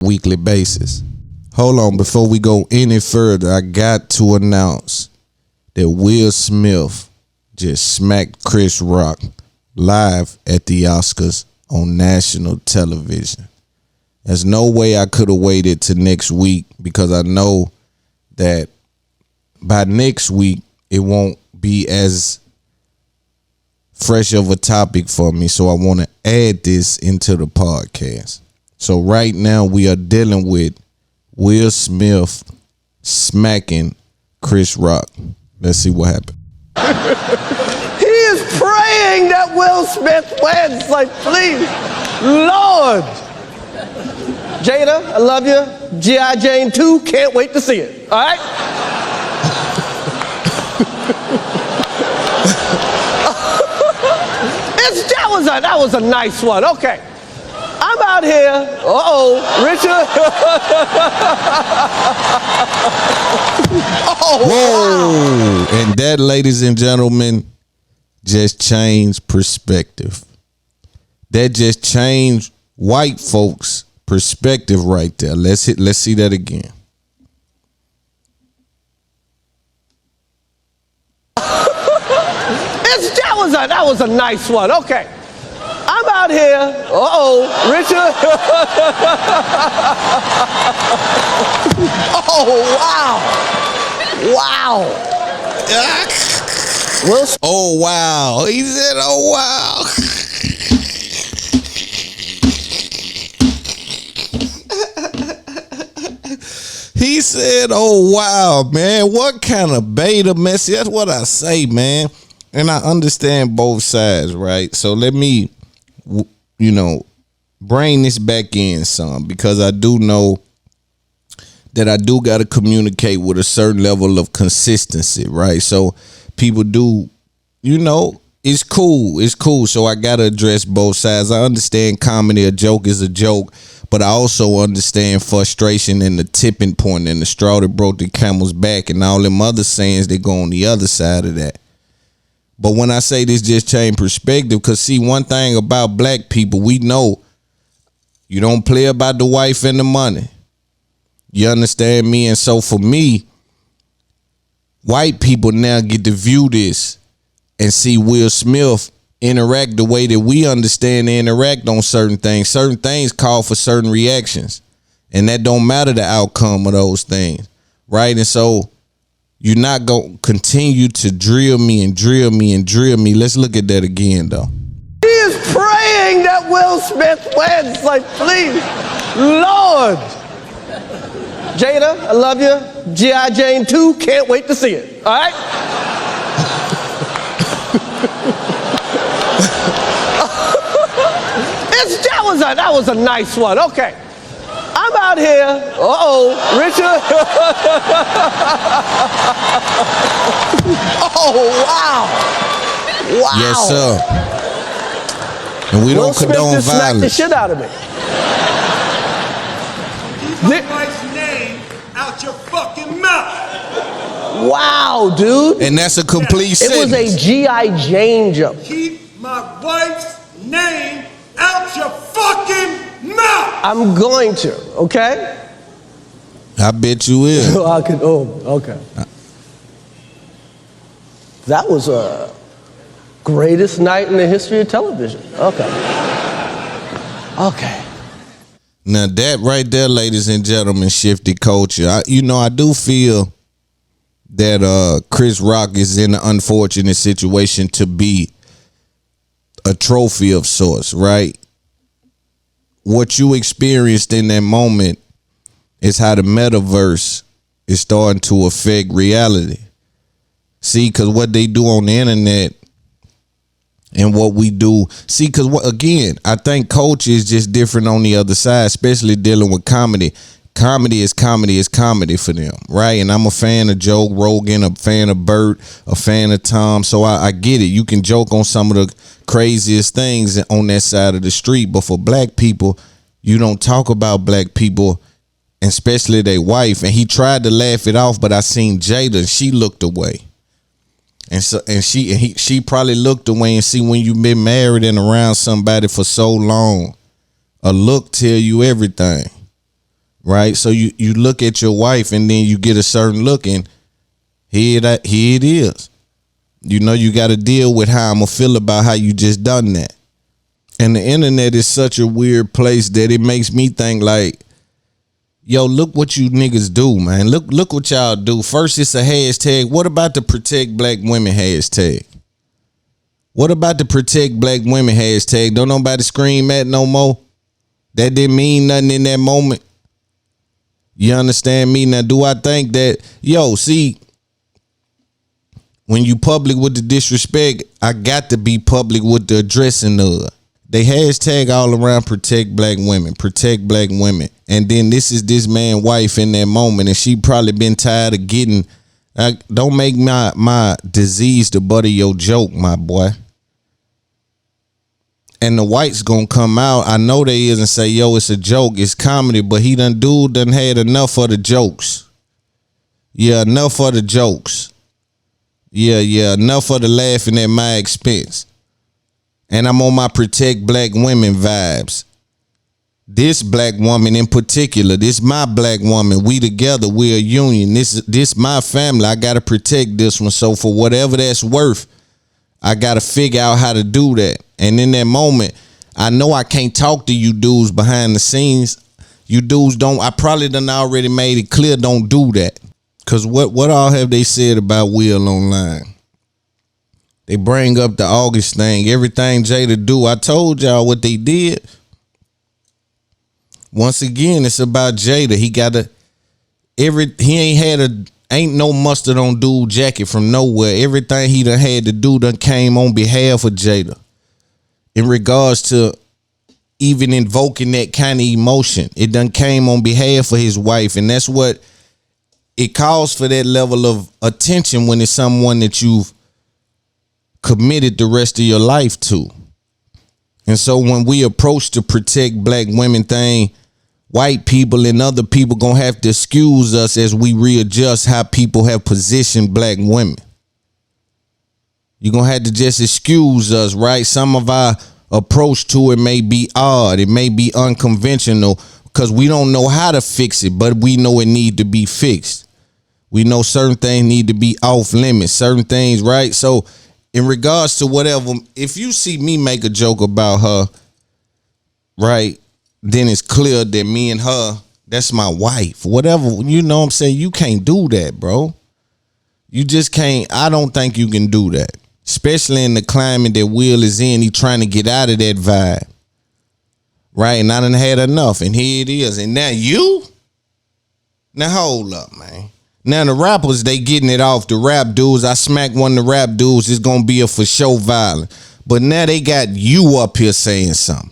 weekly basis. Hold on, before we go any further, I got to announce that Will Smith just smacked Chris Rock live at the Oscars on national television. There's no way I could have waited to next week, because I know that by next week it won't be as fresh of a topic for me, so I want to add this into the podcast. So right now we are dealing with Will Smith smacking Chris Rock. Let's see what happened. He is praying that Will Smith wins. Like, please, Lord. Jada, I love you. G.I. Jane 2, can't wait to see it. All right? That was a nice one. Okay. I'm out here. Richard. Whoa. Wow. And that, ladies and gentlemen, just changed perspective. That just changed white folks' perspective right there. Let's see that again. That was a nice one. Okay. I'm out here. Richard. Wow. Oh, wow. He said, oh, wow. He said, oh, wow, man. What kind of beta mess? That's what I say, man. And I understand both sides, right? So let me, bring this back in some, because I do know that I do got to communicate with a certain level of consistency, right? So people do, it's cool. It's cool. So I got to address both sides. I understand comedy, a joke is a joke, but I also understand frustration and the tipping point and the straw that broke the camel's back and all them other sayings that go on the other side of that. But when I say this just changed perspective, because see, one thing about black people, we know you don't play about the wife and the money. You understand me? And so for me, white people now get to view this and see Will Smith interact the way that we understand to interact on certain things. Certain things call for certain reactions, and that don't matter the outcome of those things, right? And so you're not going to continue to drill me. Let's look at that again, though. He is praying that Will Smith wins. Like, please, Lord. Jada, I love you. G.I. Jane 2, can't wait to see it. All right? That was a nice one. Okay. I'm out here. Richard. Wow. Yes, sir. And we don't condone violence. Smacked the shit out of me. Keep my wife's name out your fucking mouth. Wow, dude. And that's a complete It sentence. was a G.I. Jane joke. Keep my wife's name out your fucking mouth. I'm going to, okay? I bet you will. Okay. That was a greatest night in the history of television. Okay. Now that right there, ladies and gentlemen, shifted culture. I do feel that Chris Rock is in an unfortunate situation to be a trophy of sorts, right? What you experienced in that moment is how the metaverse is starting to affect reality. See, because what they do on the internet and what we do. See, because again, I think culture is just different on the other side, especially dealing with comedy. Comedy is comedy for them, right? And I'm a fan of Joe Rogan, a fan of Bert, a fan of Tom. So I get it. You can joke on some of the craziest things on that side of the street. But for black people, you don't talk about black people, and especially their wife. And he tried to laugh it off, but I seen Jada and she looked away. And so she probably looked away. And see, when you've been married and around somebody for so long, a look tell you everything. right? So you look at your wife and then you get a certain look, and here it is. You know, you got to deal with how I'm gonna feel about how you just done that. And the internet is such a weird place that it makes me think like, yo, look what you niggas do, man. Look what y'all do. First, it's a hashtag. What about the protect black women hashtag? What about the protect black women hashtag? Don't nobody scream that no more. That didn't mean nothing in that moment. You understand me? Now, do I think that, yo, see, when you public with the disrespect, I got to be public with the addressing of it. They hashtag all around protect black women, protect black women. And then this is this man's wife in that moment, and she probably been tired of getting, don't make my disease the butt of your joke, my boy. And the whites gonna come out, I know they is, and say, yo, it's a joke, it's comedy, but he done had enough of the jokes. Yeah, enough of the jokes. Yeah, enough of the laughing at my expense. And I'm on my protect black women vibes. This black woman in particular, this my black woman. We together, we're a union. This my family. I gotta protect this one. So for whatever that's worth, I gotta figure out how to do that. And in that moment, I know I can't talk to you dudes behind the scenes. You dudes don't. I probably done already made it clear. Don't do that. Cause what all have they said about Will online? They bring up the August thing, everything Jada do. I told y'all what they did. Once again, it's about Jada. Ain't no mustard on dude jacket from nowhere. Everything he done had to do done came on behalf of Jada. In regards to even invoking that kind of emotion, it done came on behalf of his wife. And that's what it calls for, that level of attention when it's someone that you've committed the rest of your life to. And so when we approach the protect black women thing, white people and other people gonna have to excuse us as we readjust how people have positioned black women. You're gonna have to just excuse us, right? Some of our approach to it may be odd, it may be unconventional, because we don't know how to fix it, but we know it need to be fixed. We know certain things need to be off limits, certain things, right? So in regards to whatever, if you see me make a joke about her, right, then it's clear that me and her, that's my wife. Whatever, you know what I'm saying? You can't do that, bro. You just can't. I don't think you can do that. Especially in the climate that Will is in. He trying to get out of that vibe. Right? And I done had enough. And here it is. And now you? Now hold up, man. Now the rappers, they getting it off. The rap dudes, I smack one of the rap dudes, it's gonna be a for show violence. But now they got you up here saying something.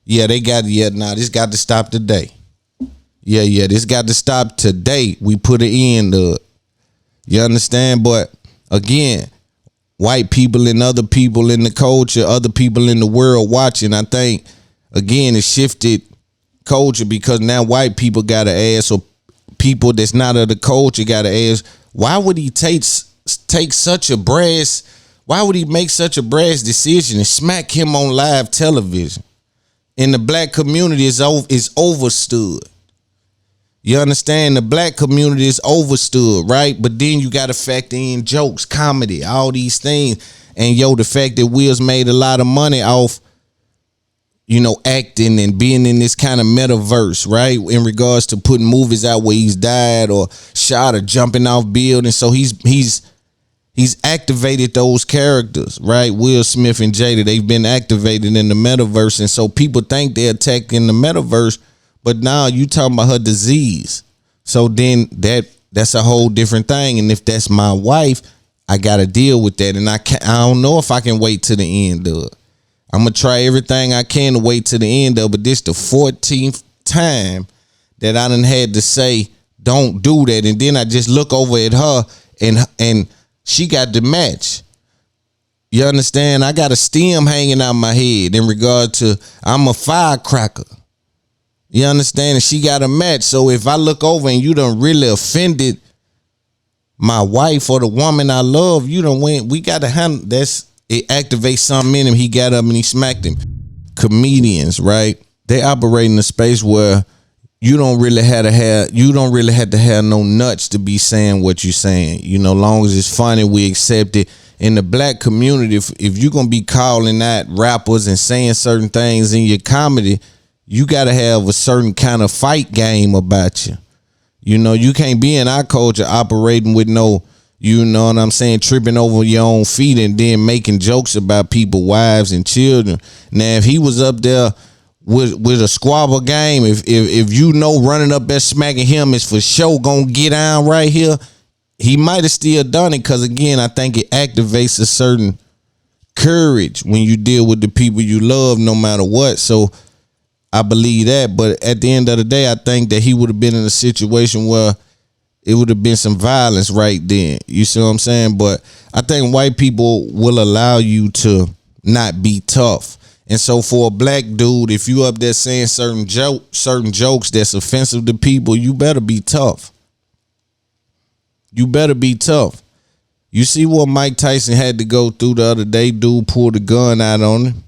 Yeah, this got to stop today. Yeah, this got to stop today. We put an end to it. You understand? But again, white people and other people in the culture, other people in the world watching, I think, again, it shifted culture, because now white people got to ask, or people that's not of the culture got to ask, why would he take such a brass, why would he make such a brass decision and smack him on live television? In the black community is overstood. You understand? The black community is overstood, right? But then you got to factor in jokes, comedy, all these things. And yo, the fact that Will's made a lot of money off, you know, acting and being in this kind of metaverse, right? In regards to putting movies out where he's died or shot or jumping off buildings. So he's activated those characters, right? Will Smith and Jada, they've been activated in the metaverse. And so people think they're attacking the metaverse, but now you talking about her disease. So then that's a whole different thing. And if that's my wife, I got to deal with that. And I don't know if I can wait to the end of it. I'm going to try everything I can to wait to the end of it. But this the 14th time that I done had to say, don't do that. And then I just look over at her and she got the match. You understand? I got a stem hanging out my head in regard to I'm a firecracker. You understand? And she got a match. So if I look over and you done really offended my wife or the woman I love, you done went. We got to handle that's. It activates something in him. He got up and he smacked him. Comedians, right? They operate in a space where you don't really have to have no nuts to be saying what you're saying. You know, long as it's funny, we accept it. In the black community, if you're gonna be calling out rappers and saying certain things in your comedy, you gotta have a certain kind of fight game about you. You know, you can't be in our culture operating with no, you know what I'm saying, tripping over your own feet and then making jokes about people, wives and children. Now, if he was up there with a squabble game, if you know running up there smacking him is for sure gonna get down right here, he might have still done it, because again, I think it activates a certain courage when you deal with the people you love, no matter what. So I believe that. But at the end of the day, I think that he would have been in a situation where it would have been some violence right then. You see what I'm saying? But I think white people will allow you to not be tough. And so for a black dude, if you up there saying certain jokes that's offensive to people, you better be tough. You better be tough. You see what Mike Tyson had to go through the other day? Dude pulled a gun out on him.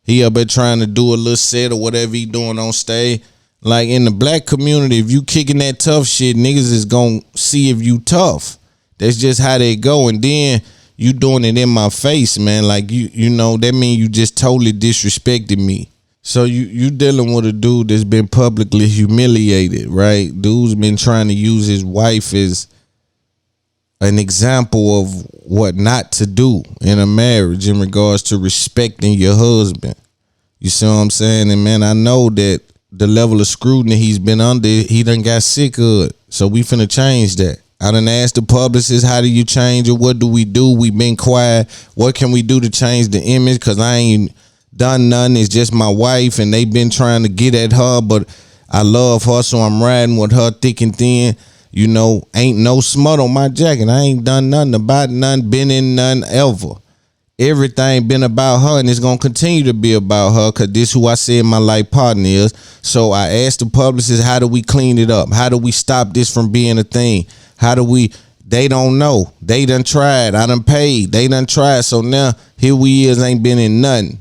He up there trying to do a little set or whatever he doing on stage. Like, in the black community, if you kicking that tough shit, niggas is gonna see if you tough. That's just how they go. And then you doing it in my face, man. Like, you know, that mean you just totally disrespected me. So you dealing with a dude that's been publicly humiliated, right? Dude's been trying to use his wife as an example of what not to do in a marriage in regards to respecting your husband. You see what I'm saying? And man, I know that the level of scrutiny he's been under, he done got sick of it. So we finna change that. I done asked the publicist, how do you change it? What do? We been quiet. What can we do to change the image? Cause I ain't done nothing. It's just my wife and they been trying to get at her, but I love her, so I'm riding with her thick and thin. You know, ain't no smut on my jacket. I ain't done nothing about none, been in none ever. Everything been about her, and it's gonna continue to be about her, cause this who I said my life partner is. So I asked the publicist, how do we clean it up? How do we stop this from being a thing? How do we? They don't know. They done tried. I done paid. They done tried. So now here we is, ain't been in nothing.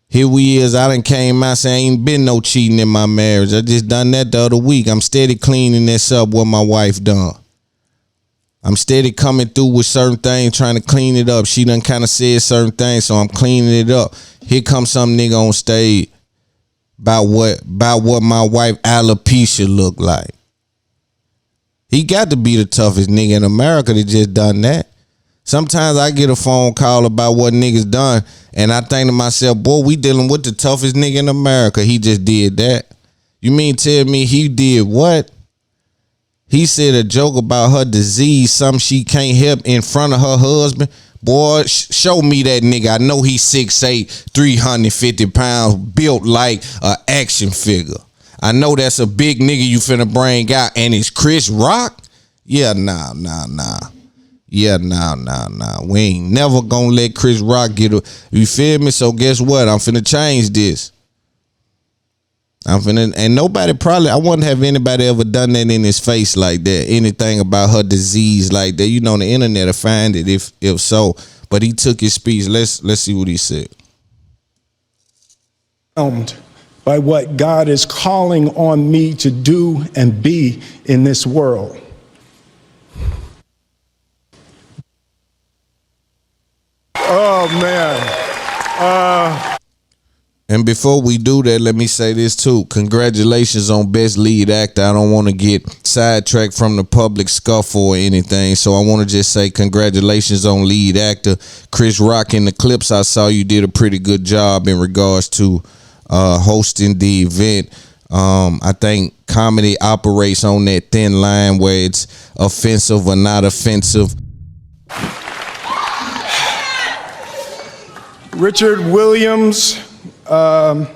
Here we is, I done came out saying ain't been no cheating in my marriage. I just done that the other week. I'm steady cleaning this up what my wife done. I'm steady coming through with certain things, trying to clean it up. She done kind of said certain things, so I'm cleaning it up. Here comes some nigga on stage about what my wife alopecia look like. He got to be the toughest nigga in America that just done that. Sometimes I get a phone call about what niggas done, and I think to myself, boy, we dealing with the toughest nigga in America. He just did that. You mean tell me he did what? He said a joke about her disease, something she can't help, in front of her husband. Boy, show me that nigga. I know he's 6'8", 350 pounds, built like an action figure. I know that's a big nigga you finna bring out, and it's Chris Rock? Yeah, nah. Yeah, nah. We ain't never gonna let Chris Rock get a, you feel me? So guess what? I'm finna change this. And nobody probably, I wouldn't have anybody ever done that in his face like that. Anything about her disease like that. You know, the internet will find it if so. But he took his speech. Let's see what he said. By what God is calling on me to do and be in this world. Oh, man. And before we do that, let me say this too. Congratulations on Best Lead Actor. I don't want to get sidetracked from the public scuffle or anything. So I want to just say congratulations on Lead Actor. Chris Rock, in the clips I saw, you did a pretty good job in regards to hosting the event. I think comedy operates on that thin line where it's offensive or not offensive. Richard Williams was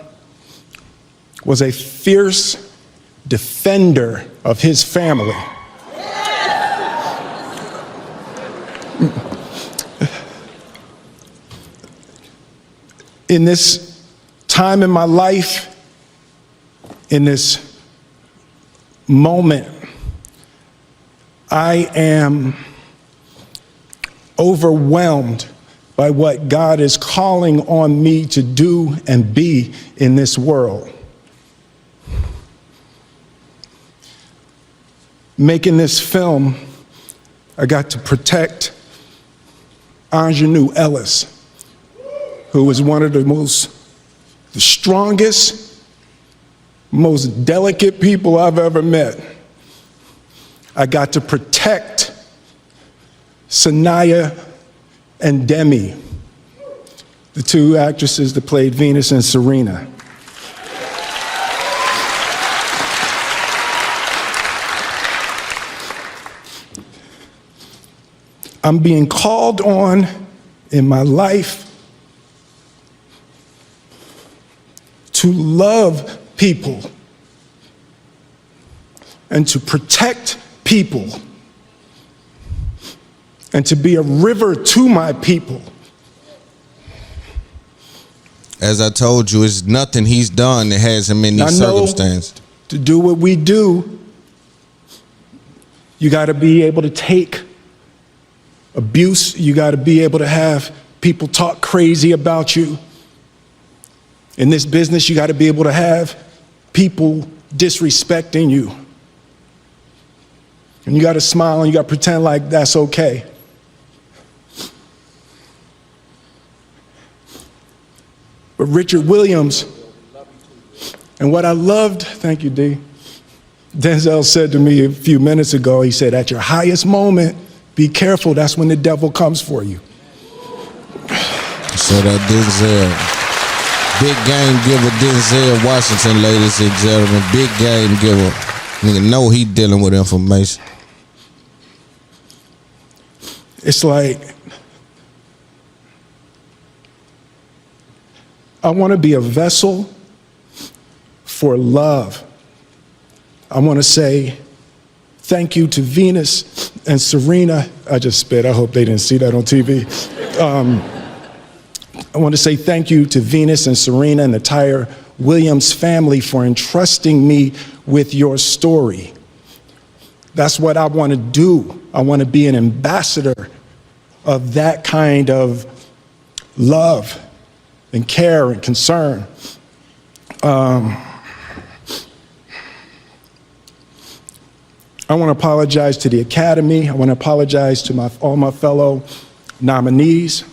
a fierce defender of his family. In this time in my life, in this moment, I am overwhelmed by what God is calling on me to do and be in this world. making this film, I got to protect Ingenue Ellis, who was one of the strongest, most delicate people I've ever met. I got to protect Sanaya and Demi, the two actresses that played Venus and Serena. I'm being called on in my life to love people and to protect people and to be a river to my people. As I told you, it's nothing he's done that has him in these circumstances. To do what we do, you got to be able to take abuse. You got to be able to have people talk crazy about you. In this business, you got to be able to have people disrespecting you. And you got to smile and you got to pretend like that's okay. But Richard Williams, and what I loved, thank you, D. Denzel said to me a few minutes ago, he said, at your highest moment, be careful, that's when the devil comes for you. So that Denzel, big game giver Denzel Washington, ladies and gentlemen, big game giver. Nigga know he dealing with information. It's like, I want to be a vessel for love. I want to say thank you to Venus and Serena. I just spit, I hope they didn't see that on TV. I want to say thank you to Venus and Serena and the entire Williams family for entrusting me with your story. That's what I want to do. I want to be an ambassador of that kind of love and care and concern. I want to apologize to the Academy. I want to apologize to all my fellow nominees.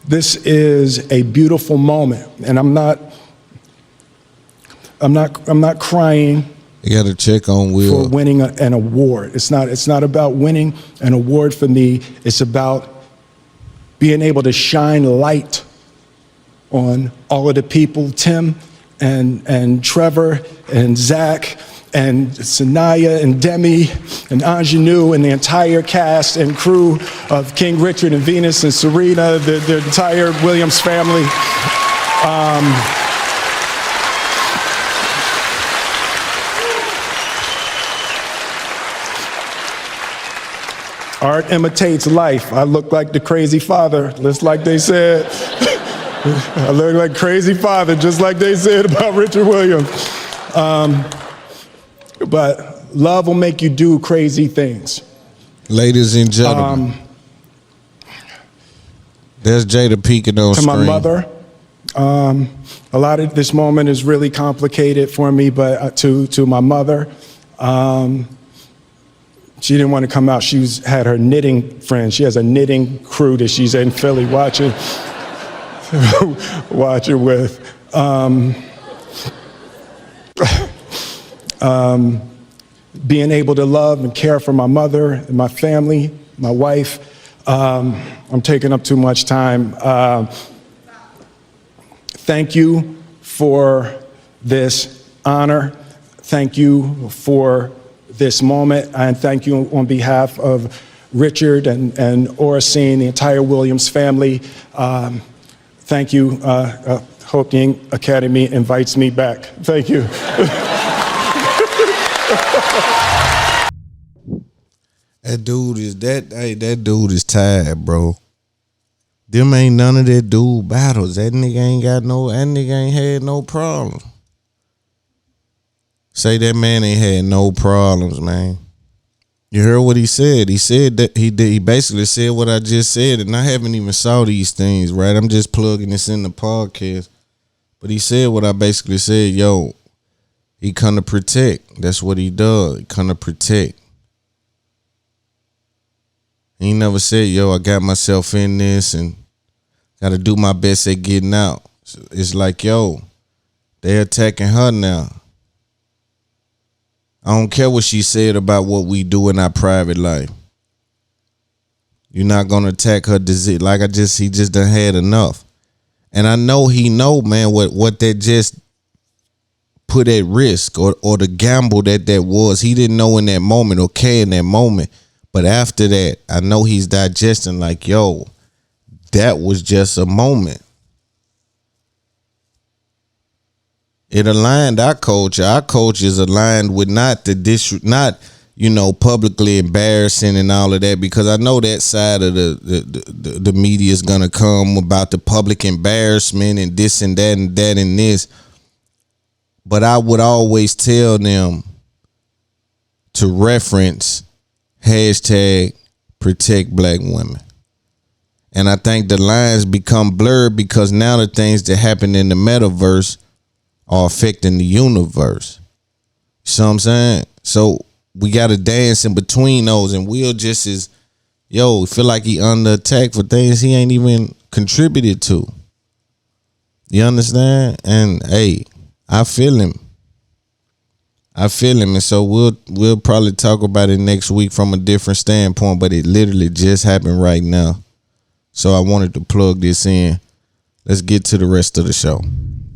This is a beautiful moment, and I'm not crying. You got to check on Will For winning an award. It's not about winning an award for me. It's about being able to shine light on all of the people, Tim and Trevor and Zach and Sanaya and Demi and Ingenue and the entire cast and crew of King Richard and Venus and Serena, the entire Williams family. Art imitates life. I look like the crazy father, just like they said. I look like crazy father, just like they said about Richard Williams. But love will make you do crazy things. Ladies and gentlemen, there's Jada Pinkett on screen. To my mother, a lot of this moment is really complicated for me, but to my mother, she didn't want to come out. She had her knitting friends. She has a knitting crew that she's in Philly watching with. Being able to love and care for my mother and my family, my wife. I'm taking up too much time. Thank you for this honor. Thank you for this moment, and thank you on behalf of Richard and Oracene, the entire Williams family. Thank you. Hope the Academy invites me back. Thank you. That dude is tired, bro. Them ain't none of that dude battles. That nigga ain't had no problem. Say that man ain't had no problems, man. You heard what he said. He said that he did. He basically said what I just said, and I haven't even saw these things, right? I'm just plugging this in the podcast. But he said what I basically said. Yo, he come to protect. That's what he does. He come to protect. He never said, yo, I got myself in this and got to do my best at getting out. It's like, yo, they're attacking her now. I don't care what she said about what we do in our private life. You're not gonna attack her disease. He just done had enough. And I know he know, man, what that just put at risk or the gamble that was. He didn't know in that moment or care in that moment. But after that, I know he's digesting like, yo, that was just a moment. It aligned our culture. Our culture is aligned with not publicly embarrassing and all of that, because I know that side of the media is gonna come about the public embarrassment and this and that and that and this. But I would always tell them to reference hashtag protect black women. And I think the lines become blurred because now the things that happen in the metaverse are affecting the universe. You see what I'm saying? So we got to dance in between those, and Will just is, feel like he under attack for things he ain't even contributed to. You understand? And hey, I feel him. And so we'll probably talk about it next week from a different standpoint, but it literally just happened right now. So I wanted to plug this in. Let's get to the rest of the show.